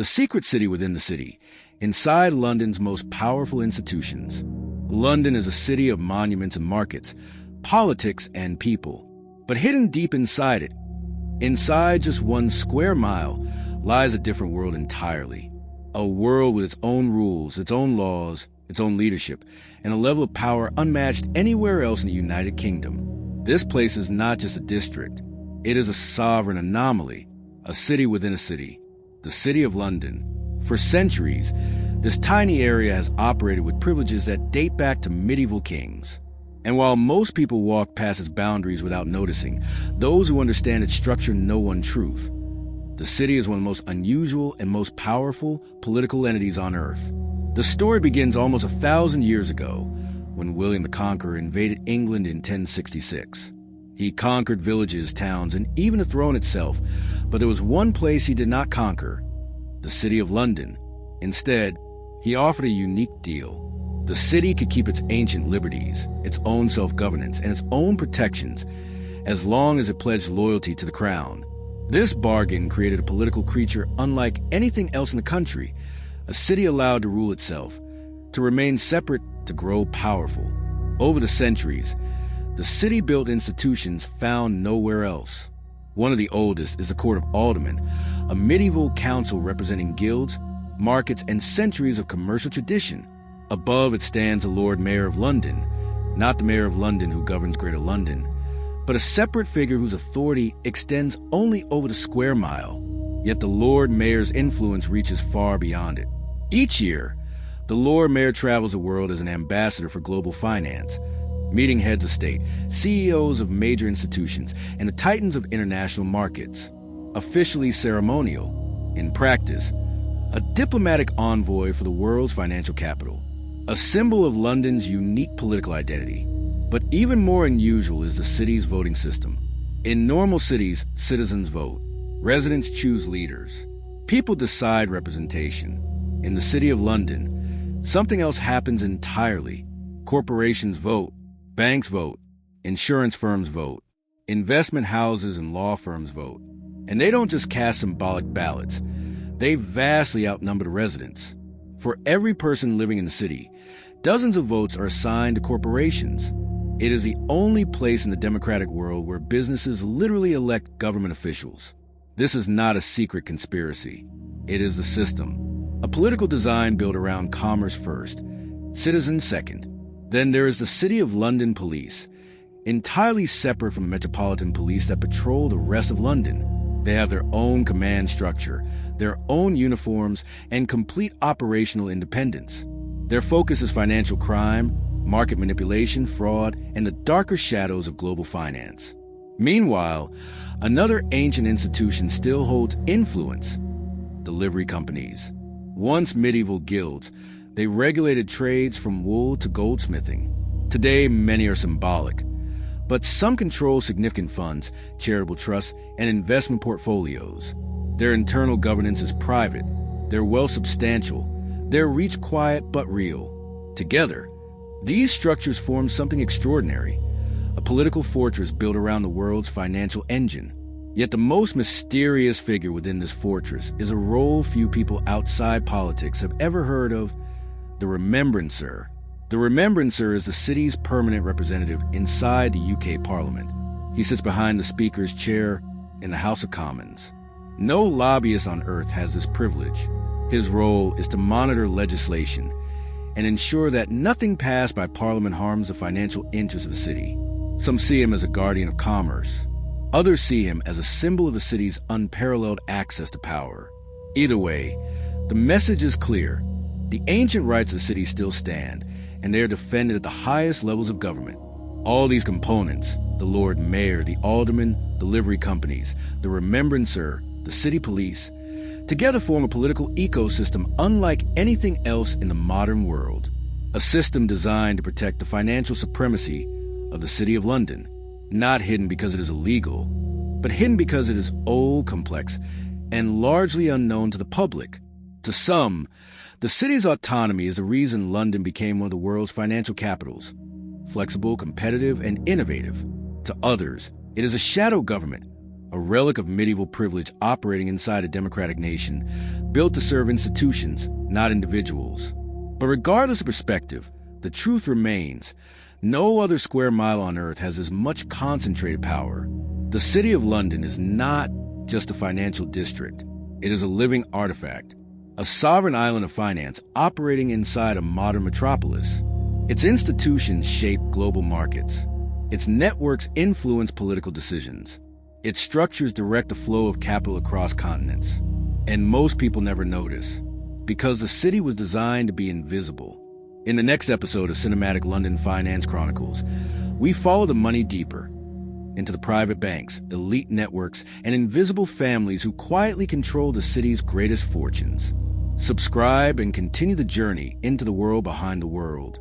The secret city within the city, inside London's most powerful institutions. London is a city of monuments and markets, politics and people. But hidden deep inside it, inside just 1 square mile, lies a different world entirely. A world with its own rules, its own laws, its own leadership, and a level of power unmatched anywhere else in the United Kingdom. This place is not just a district. It is a sovereign anomaly, a city within a city, the City of London. For centuries, this tiny area has operated with privileges that date back to medieval kings. And while most people walk past its boundaries without noticing, those who understand its structure know one truth. The city is one of the most unusual and most powerful political entities on Earth. The story begins almost 1,000 years ago, when William the Conqueror invaded England in 1066. He conquered villages, towns, and even the throne itself, but there was one place he did not conquer: the City of London. Instead, he offered a unique deal. The city could keep its ancient liberties, its own self-governance, and its own protections, as long as it pledged loyalty to the crown. This bargain created a political creature unlike anything else in the country, a city allowed to rule itself, to remain separate, to grow powerful. Over the centuries, the city built institutions found nowhere else. One of the oldest is the Court of Aldermen, a medieval council representing guilds, markets, and centuries of commercial tradition. Above it stands the Lord Mayor of London, not the Mayor of London who governs Greater London, but a separate figure whose authority extends only over the square mile. Yet the Lord Mayor's influence reaches far beyond it. Each year, the Lord Mayor travels the world as an ambassador for global finance, meeting heads of state, CEOs of major institutions, and the titans of international markets. Officially ceremonial, in practice, a diplomatic envoy for the world's financial capital, a symbol of London's unique political identity. But even more unusual is the city's voting system. In normal cities, citizens vote. Residents choose leaders. People decide representation. In the City of London, something else happens entirely. Corporations vote. Banks vote. Insurance firms vote. Investment houses and law firms vote. And they don't just cast symbolic ballots. They vastly outnumber the residents. For every person living in the city, dozens of votes are assigned to corporations. It is the only place in the democratic world where businesses literally elect government officials. This is not a secret conspiracy. It is the system. A political design built around commerce first, citizens second. Then there is the City of London Police, entirely separate from the Metropolitan Police that patrol the rest of London. They have their own command structure, their own uniforms, and complete operational independence. Their focus is financial crime, market manipulation, fraud, and the darker shadows of global finance. Meanwhile, another ancient institution still holds influence: the livery companies. Once medieval guilds, they regulated trades from wool to goldsmithing. Today, many are symbolic, but some control significant funds, charitable trusts, and investment portfolios. Their internal governance is private, their wealth substantial, their reach quiet but real. Together, these structures form something extraordinary, a political fortress built around the world's financial engine. Yet the most mysterious figure within this fortress is a role few people outside politics have ever heard of: the Remembrancer. The Remembrancer is the city's permanent representative inside the UK Parliament. He sits behind the Speaker's chair in the House of Commons. No lobbyist on earth has this privilege. His role is to monitor legislation and ensure that nothing passed by Parliament harms the financial interests of the city. Some see him as a guardian of commerce. Others see him as a symbol of the city's unparalleled access to power. Either way, the message is clear. The ancient rights of the city still stand, and they are defended at the highest levels of government. All these components, the Lord Mayor, the Aldermen, the livery companies, the Remembrancer, the city police, together form a political ecosystem unlike anything else in the modern world. A system designed to protect the financial supremacy of the City of London, not hidden because it is illegal, but hidden because it is old, complex, and largely unknown to the public. To some, the city's autonomy is the reason London became one of the world's financial capitals: flexible, competitive, and innovative. To others, it is a shadow government, a relic of medieval privilege operating inside a democratic nation, built to serve institutions, not individuals. But regardless of perspective, the truth remains. No other square mile on Earth has as much concentrated power. The City of London is not just a financial district. It is a living artifact, a sovereign island of finance operating inside a modern metropolis. Its institutions shape global markets. Its networks influence political decisions. Its structures direct the flow of capital across continents. And most people never notice, because the city was designed to be invisible. In the next episode of Cinematic London Finance Chronicles, we follow the money deeper, into the private banks, elite networks, and invisible families who quietly control the city's greatest fortunes. Subscribe and continue the journey into the world behind the world.